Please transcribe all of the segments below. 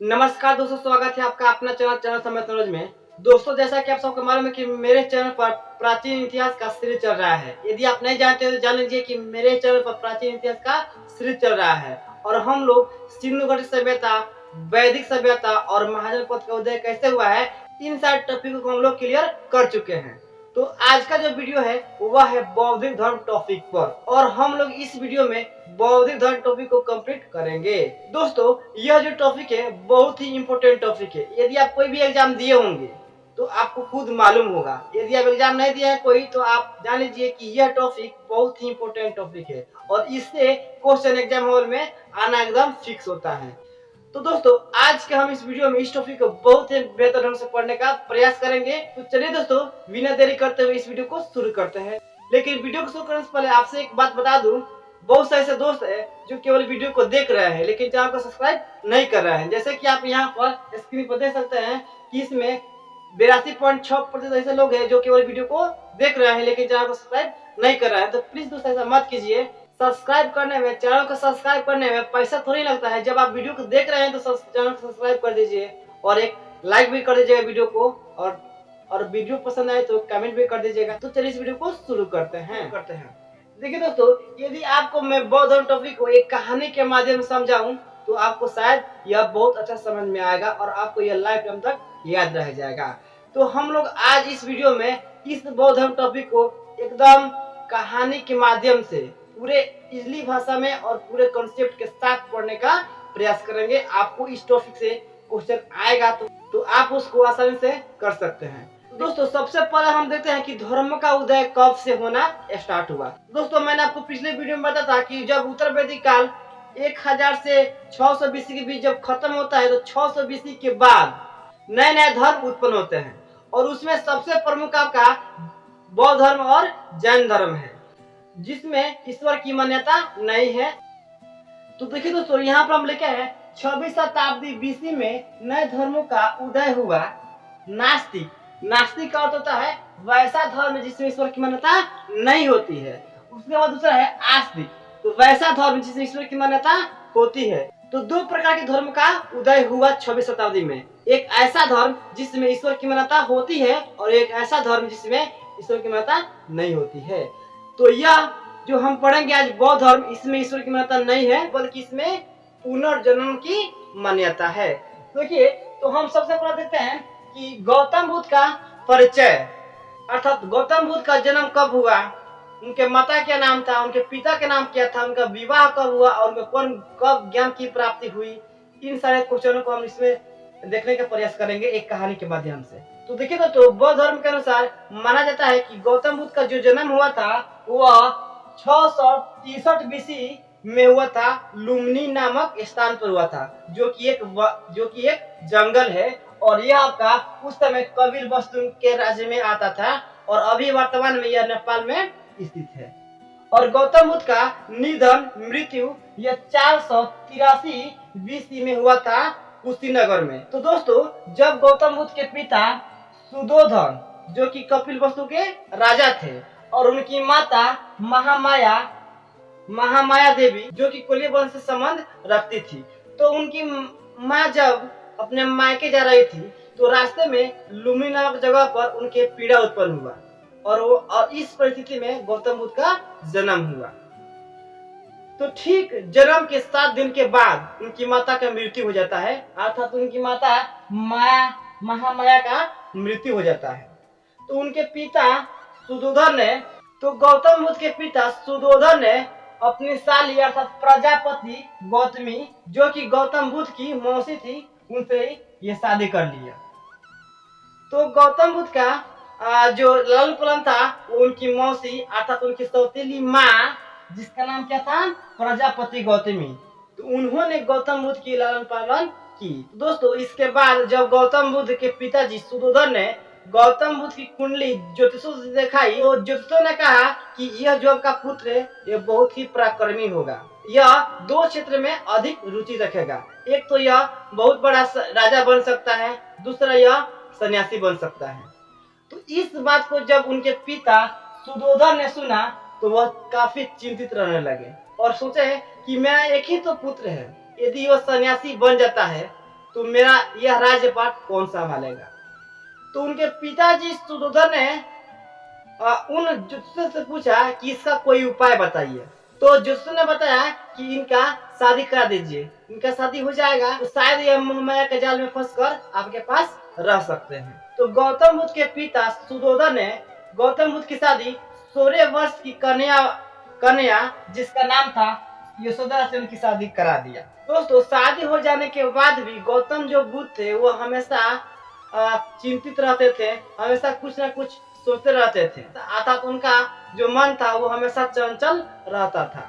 नमस्कार दोस्तों, स्वागत है आपका अपना चैनल समय तनुज में। दोस्तों, जैसा कि आप सबको मालूम है कि मेरे चैनल पर प्राचीन इतिहास का सीरीज चल रहा है। यदि आप नहीं जानते तो जान लीजिए कि मेरे चैनल पर प्राचीन इतिहास का सीरीज चल रहा है और हम लोग सिंधु घाटी सभ्यता, वैदिक सभ्यता और महाजनपद का उदय कैसे हुआ है, इन सारे टॉपिक को हम लोग क्लियर कर चुके हैं। तो आज का जो वीडियो है वह है बौद्धिक धर्म टॉपिक पर और हम लोग इस वीडियो में बौद्धिक धर्म टॉपिक को कंप्लीट करेंगे। दोस्तों, यह जो टॉपिक है बहुत ही इंपॉर्टेंट टॉपिक है। यदि आप कोई भी एग्जाम दिए होंगे तो आपको खुद मालूम होगा। यदि आप एग्जाम नहीं दिए हैं कोई तो आप जान लीजिए कि यह टॉपिक बहुत ही इंपॉर्टेंट टॉपिक है और इससे क्वेश्चन एग्जाम हॉल में आना एकदम फिक्स होता है। तो दोस्तों, आज के हम इस वीडियो में इस टॉपिक को बहुत ही बेहतर ढंग से पढ़ने का प्रयास करेंगे। तो चलिए दोस्तों, बिना देरी करते हुए इस वीडियो को शुरू करते हैं। लेकिन वीडियो को शुरू करने से पहले आपसे एक बात बता दूं, बहुत सारे ऐसे दोस्त हैं जो केवल वीडियो को देख रहे हैं लेकिन चैनल को सब्सक्राइब नहीं कर रहे हैं। जैसे कि आप यहाँ पर स्क्रीन पर देख सकते हैं कि इसमें 82.6% ऐसे लोग हैं जो केवल वीडियो को देख रहे हैं लेकिन चैनल को सब्सक्राइब नहीं कर रहे हैं। तो प्लीज दोस्तों, ऐसा मत कीजिए। सब्सक्राइब करने में, चैनल को सब्सक्राइब करने में पैसा थोड़ी लगता है। जब आप वीडियो को देख रहे हैं तो चैनल को सब्सक्राइब कर दीजिए और एक लाइक भी कर दीजिएगा वीडियो को, और वीडियो पसंद आए तो कमेंट भी कर दीजिएगा। तो चलिए इस वीडियो को शुरू करते हैं। देखिए दोस्तों, यदि आपको मैं बौद्ध धर्म टॉपिक को एक कहानी के माध्यम से समझाऊं तो आपको शायद यह बहुत अच्छा समझ में आएगा और आपको यह लाइफ टाइम तक याद रह जाएगा। तो हम लोग आज इस वीडियो में इस बौद्ध धर्म टॉपिक को एकदम कहानी के माध्यम से पूरे इजली भाषा में और पूरे कॉन्सेप्ट के साथ पढ़ने का प्रयास करेंगे। आपको इस टॉपिक से क्वेश्चन आएगा तो आप उसको आसानी से कर सकते हैं। दोस्तों, सबसे पहले हम देखते हैं कि धर्म का उदय कब से होना स्टार्ट हुआ। दोस्तों, मैंने आपको पिछले वीडियो में बताया था कि जब उत्तर वैदिक काल 1000 से 600 बीसी के बीच जब खत्म होता है तो 600 बीसी के बाद नए नए धर्म उत्पन्न होते हैं और उसमें सबसे प्रमुख आपका बौद्ध धर्म और जैन धर्म है जिसमें ईश्वर की मान्यता नहीं है। तो देखिए दोस्तों, यहाँ पर हम लिखे हैं 26वीं शताब्दी बीसी में नए धर्मों का उदय हुआ। नास्तिक, नास्तिक का अर्थ होता है वैसा धर्म जिसमें ईश्वर की मान्यता नहीं होती है। उसके बाद दूसरा है आस्तिक, तो वैसा धर्म जिसमें ईश्वर की मान्यता होती है। तो दो प्रकार के धर्म का उदय हुआ 26वीं शताब्दी में। एक ऐसा धर्म जिसमें ईश्वर की मान्यता होती है और एक ऐसा धर्म जिसमें ईश्वर की मान्यता नहीं होती है। तो यह जो हम पढ़ेंगे आज बौद्ध धर्म, इसमें ईश्वर की मान्यता नहीं है बल्कि इसमें पुनर्जन्म की मान्यता है। देखिए, तो हम सबसे पहले देखते हैं कि गौतम बुद्ध का परिचय, अर्थात गौतम बुद्ध का जन्म कब हुआ, उनके माता क्या नाम था, उनके पिता का नाम क्या था, उनका विवाह कब हुआ और उनको कब ज्ञान की प्राप्ति हुई, इन सारे क्वेश्चनों को हम इसमें देखने का प्रयास करेंगे एक कहानी के माध्यम से। तो देखिए तो बौद्ध धर्म के अनुसार माना जाता है कि गौतम बुद्ध का जो जन्म हुआ था वह 663 बीसी में हुआ था। लुम्बिनी नामक स्थान पर हुआ था जो कि एक जंगल है और यह आपका उस समय कपिलवस्तु के राज्य में आता था और अभी वर्तमान में यह नेपाल में स्थित है। और गौतम बुद्ध का निधन, मृत्यु यह 483 बीसी में हुआ था कुशीनगर में। तो दोस्तों, जब गौतम बुद्ध के पिता सुदोधन जो कि कपिलवस्तु के राजा थे और उनकी माता महामाया देवी जो कि कोल्य वंश से संबंध रखती थी, तो उनकी माँ जब अपने मायके जा रही थी तो रास्ते में लुम्बिनी नामक जगह पर उनके पीड़ा उत्पन्न हुआ और इस परिस्थिति में गौतम बुद्ध का जन्म हुआ। तो ठीक जन्म के 7 दिन के बाद उनकी माता का मृत्यु हो जाता है, अर्थात उनकी माता महामाया का मृत्यु हो जाता है। तो उनके पिता सुदोधन ने गौतम बुद्ध के पिता सुदोधन ने अपनी साली अर्थात प्रजापति गौतमी जो कि गौतम बुद्ध की मौसी थी उनसे ये शादी कर लिया। तो गौतम बुद्ध का जो लालन पालन था वो उनकी मौसी अर्थात उनकी सौतेली माँ जिसका नाम क्या था, प्रजापति गौतमी, तो उन्होंने गौतम बुद्ध की लालन पालन की। दोस्तों, इसके बाद जब गौतम बुद्ध के पिताजी सुदोधन ने गौतम बुद्ध की कुंडली ज्योतिषों से दिखाई तो ज्योतिषों ने कहा कि यह जो आपका पुत्र है यह बहुत ही पराक्रमी होगा, यह 2 क्षेत्र में अधिक रुचि रखेगा। एक तो यह बहुत बड़ा राजा बन सकता है, दूसरा यह सन्यासी बन सकता है। तो इस बात को जब उनके पिता सुदोधन ने सुना तो वह काफी चिंतित रहने लगे और सोचे कि मेरा एक ही तो पुत्र है, यदि वह सन्यासी बन जाता है तो मेरा यह राज्यपाठ कौन संभालेगा। तो उनके पिताजी सुधोधन ने उन जुत्सु से पूछा कि इसका कोई उपाय बताइए। तो जुत्सु ने बताया कि इनका शादी करा दीजिए, इनका शादी हो जाएगा तो शायद ये मोहमाया के जाल में फंसकर आपके पास रह सकते हैं। तो गौतम बुद्ध के पिता सुधोधन ने गौतम बुद्ध की शादी 16 वर्ष की कन्या जिसका नाम था यशोदा से उनकी शादी करा दिया। दोस्तों शादी हो जाने के बाद भी गौतम जो बुद्ध थे वो हमेशा चिंतित रहते थे, हमेशा कुछ ना कुछ सोचते रहते थे, अर्थात उनका जो मन था वो हमेशा चंचल रहता था।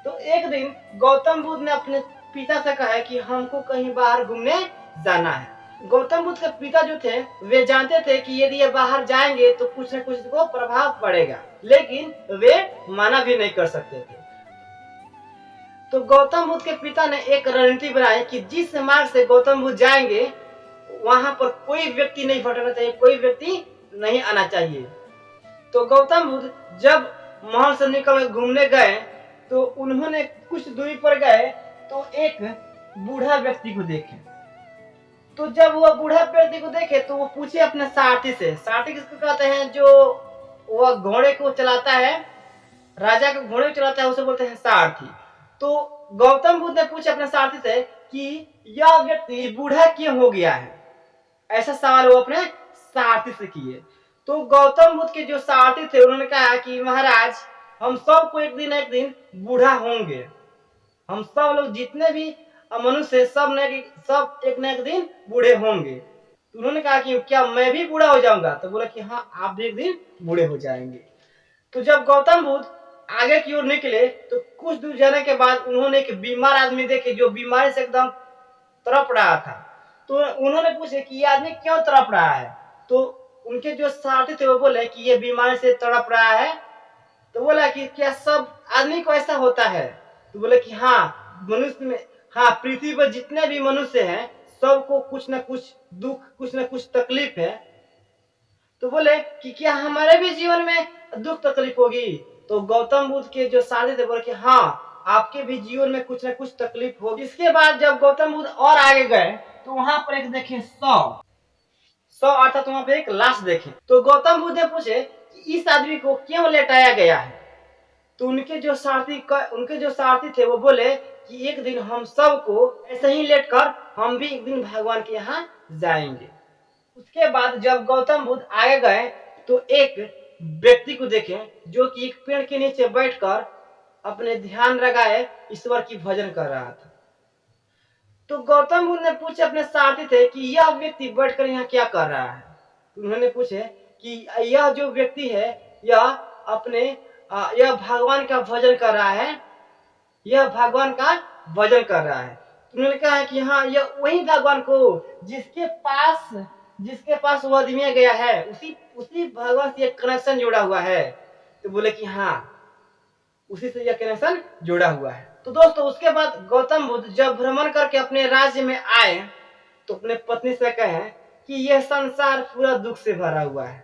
तो एक दिन गौतम बुद्ध ने अपने पिता से कहा कि हमको कहीं बाहर घूमने जाना है। गौतम बुद्ध के पिता जो थे वे जानते थे कि यदि ये बाहर जाएंगे तो कुछ न कुछ को प्रभाव पड़ेगा, लेकिन वे मना भी नहीं कर सकते थे। तो गौतम बुद्ध के पिता ने एक रणनीति बनाई कि जिस मार्ग से गौतम बुद्ध जाएंगे वहां पर कोई व्यक्ति नहीं भटकना चाहिए, कोई व्यक्ति नहीं आना चाहिए। तो गौतम बुद्ध जब महल से निकल घूमने गए तो उन्होंने कुछ दूरी पर गए तो एक बूढ़ा व्यक्ति को देखे। तो जब वह बूढ़ा व्यक्ति को देखे तो वो पूछे अपने सारथी से, सारथी किसको कहते हैं, जो वह घोड़े को चलाता है, राजा के घोड़े को चलाता है उसे बोलते हैं सारथी। तो गौतम बुद्ध ने पूछा अपने सारथी से कि यह व्यक्ति बूढ़ा क्यों हो गया है, ऐसा सवाल वो अपने सारथी से किए। तो गौतम बुद्ध के जो सारथी थे उन्होंने कहा कि महाराज हम सब को एक दिन बूढ़ा होंगे, हम सब लोग जितने भी मनुष्य सब एक न एक दिन बूढ़े होंगे। तो उन्होंने कहा कि क्या मैं भी बूढ़ा हो जाऊंगा, तो बोला कि हाँ आप भी एक दिन बूढ़े हो जाएंगे। तो जब गौतम बुद्ध आगे की ओर निकले तो कुछ दूर जाने के बाद उन्होंने एक बीमार आदमी देखे जो बीमारी से एकदम तड़प रहा था। तो उन्होंने पूछे कि ये आदमी क्यों तड़प रहा है। तो उनके जो साथी थे वो बोले कि ये बीमारी से तड़प रहा है। तो बोला कि क्या सब आदमी को ऐसा होता है। तो बोले कि हाँ मनुष्य में, हाँ पृथ्वी पर जितने भी मनुष्य हैं सबको कुछ न कुछ दुख, कुछ न कुछ तकलीफ है। तो बोले कि क्या हमारे भी जीवन में दुख तकलीफ होगी। तो गौतम बुद्ध के जो साथी थे बोले कि हाँ आपके भी जीवन में कुछ न कुछ तकलीफ होगी। इसके बाद जब गौतम बुद्ध और आगे गए तो वहां पर एक देखे सौ अर्थात वहां पर एक लाश देखे। तो गौतम बुद्ध ने पूछे कि इस आदमी को क्यों लेटाया गया है। तो उनके जो सारथी थे वो बोले कि एक दिन हम सबको ऐसे ही लेटकर हम भी एक दिन भगवान के यहाँ जाएंगे। उसके बाद जब गौतम बुद्ध आगे गए तो एक व्यक्ति को देखे जो कि एक पेड़ के नीचे बैठकर अपने ध्यान लगाए ईश्वर की भजन कर रहा था। तो गौतम बुद्ध ने पूछे अपने सारथी थे कि यह व्यक्ति बैठकर यहाँ क्या कर रहा है। तो उन्होंने पूछे कि यह जो व्यक्ति है यह भगवान का भजन कर रहा है, यह भगवान का भजन कर रहा है। तो उन्होंने कहा कि हाँ यह वही भगवान को जिसके पास वो आदमी गया है उसी भगवान से एक कनेक्शन जुड़ा हुआ है। तो बोले कि हाँ उसी से यह कनेक्शन जुड़ा हुआ है। तो दोस्तों उसके बाद गौतम बुद्ध जब भ्रमण करके अपने राज्य में आए तो अपने पत्नी से कहे कि यह संसार पूरा दुख से भरा हुआ है।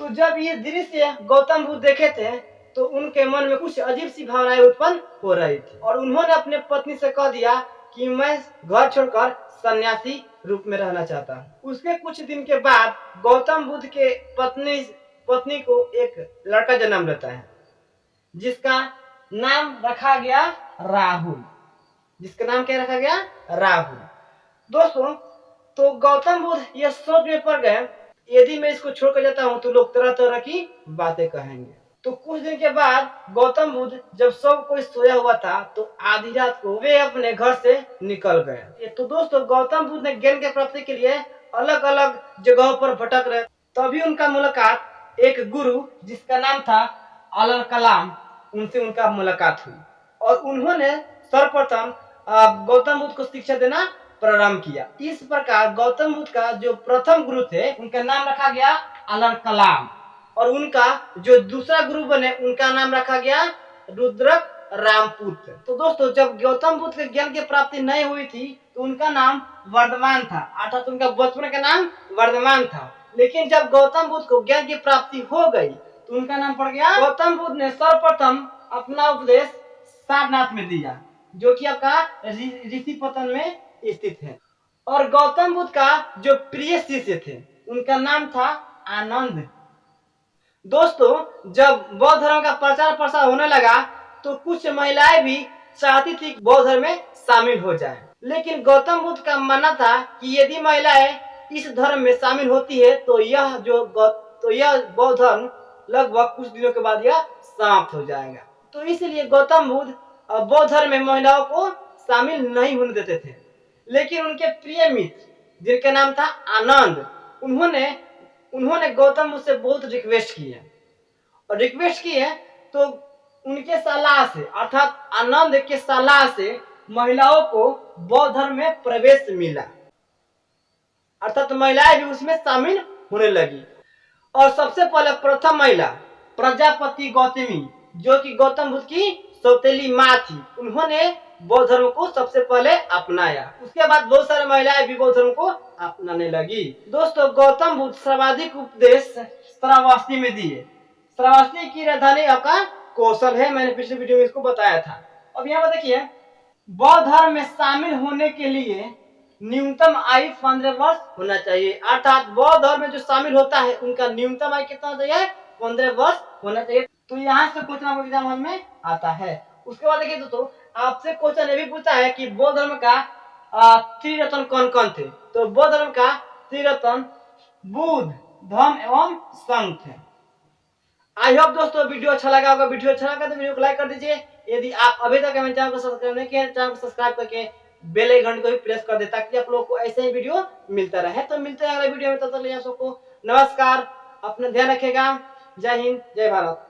तो जब ये दृश्य गौतम बुद्ध देखे थे तो उनके मन में कुछ अजीब सी भावनाएं उत्पन्न हो रही थी और उन्होंने अपने पत्नी से कह दिया कि मैं घर छोड़कर सन्यासी रूप में रहना चाहता हूँ। उसके कुछ दिन के बाद गौतम बुद्ध के पत्नी को एक लड़का जन्म लेता है जिसका नाम रखा गया राहुल। जिसका नाम क्या रखा गया, राहुल। दोस्तों तो गौतम बुद्ध यह सोच में पड़ गए यदि मैं इसको छोड़कर जाता हूँ तो लोग तरह तरह की बातें कहेंगे। तो कुछ दिन के बाद गौतम बुद्ध जब सब कोई सोया हुआ था तो आधी रात को वे अपने घर से निकल गए। तो दोस्तों गौतम बुद्ध ने ज्ञान के प्राप्ति के लिए अलग अलग जगहों पर भटक रहे। तभी उनका मुलाकात एक गुरु जिसका नाम था अल कलाम, उनसे उनका मुलाकात हुई और उन्होंने सर्वप्रथम गौतम बुद्ध को शिक्षा देना प्रारंभ किया। इस प्रकार गौतम बुद्ध का जो प्रथम गुरु थे उनका नाम रखा गया अल कलाम और उनका जो दूसरा गुरु बने उनका नाम रखा गया रुद्रक रामपुत्र। तो दोस्तों जब गौतम बुद्ध के ज्ञान की प्राप्ति नहीं हुई थी तो उनका नाम वर्धमान था, अर्थात उनका बचपन का नाम वर्धमान था। लेकिन जब गौतम बुद्ध को ज्ञान की प्राप्ति हो गई तो उनका नाम पड़ गया। गौतम बुद्ध ने सर्वप्रथम अपना उपदेश सारनाथ में दिया जो कि आपका ऋषिपतन में स्थित है। और गौतम बुद्ध का जो प्रिय शिष्य थे उनका नाम था आनंद। दोस्तों, जब बौद्ध धर्म का प्रचार प्रसार होने लगा तो कुछ महिलाएं भी चाहती थी बौद्ध धर्म में शामिल हो जाए, लेकिन गौतम बुद्ध का मानना था कि यदि महिलाएं इस धर्म में शामिल होती है तो यह बौद्ध धर्म लगभग कुछ दिनों के बाद यह समाप्त हो जाएगा। तो इसलिए गौतम बुद्ध बौद्ध धर्म में महिलाओं को शामिल नहीं होने देते थे। लेकिन उनके प्रिय मित्र जिनका नाम था आनंद, उन्होंने गौतम बुद्ध से बहुत रिक्वेस्ट की है, और रिक्वेस्ट की है तो उनके सलाह से अर्थात आनंद के सलाह से महिलाओं को बौद्ध धर्म में प्रवेश मिला, अर्थात महिलाएं भी उसमें शामिल होने लगी। और सबसे पहले प्रथम महिला प्रजापति गौतमी, जो कि गौतम बुद्ध की सौतेली माँ थी, उन्होंने बौद्ध धर्म को सबसे पहले अपनाया। उसके बाद बहुत सारी महिलाएं भी बौद्ध धर्म को अपनाने लगी। दोस्तों, गौतम बुद्ध सर्वाधिक उपदेश श्रावस्ती में दिए। श्रावस्ती की राजधानी आपका कौशल है, मैंने पिछले वीडियो में इसको बताया था। अब यहाँ पर देखिए, बौद्ध धर्म में शामिल होने के लिए न्यूनतम आयु 15 वर्ष होना चाहिए, अर्थात बौद्ध धर्म में जो शामिल होता है उनका न्यूनतम आयु कितना चाहिए, 15 वर्ष होना चाहिए। तो यहाँ से क्वेश्चन आपको एग्जाम में आता है। उसके बाद देखिए दोस्तों, आपसे क्वेश्चन ये भी पूछता है कि बौद्ध धर्म का त्रिरत्न कौन कौन थे। तो बौद्ध धर्म का त्रिरत्न बुद्ध, धम्म एवं संघ थे। आई होप दोस्तों वीडियो अच्छा लगा होगा। वीडियो अच्छा लगा तो वीडियो को लाइक कर दीजिए। यदि आप अभी तक हमारे चैनल को सब्सक्राइब नहीं किया, चैनल को सब्सक्राइब करके बेल आइकन को भी प्रेस कर दे ताकि आप लोगों को ऐसे ही वीडियो मिलता रहे। तो मिलते हैं अगले वीडियो में, तब तक आप सबको नमस्कार, अपना ध्यान रखिएगा। जय हिंद, जय भारत।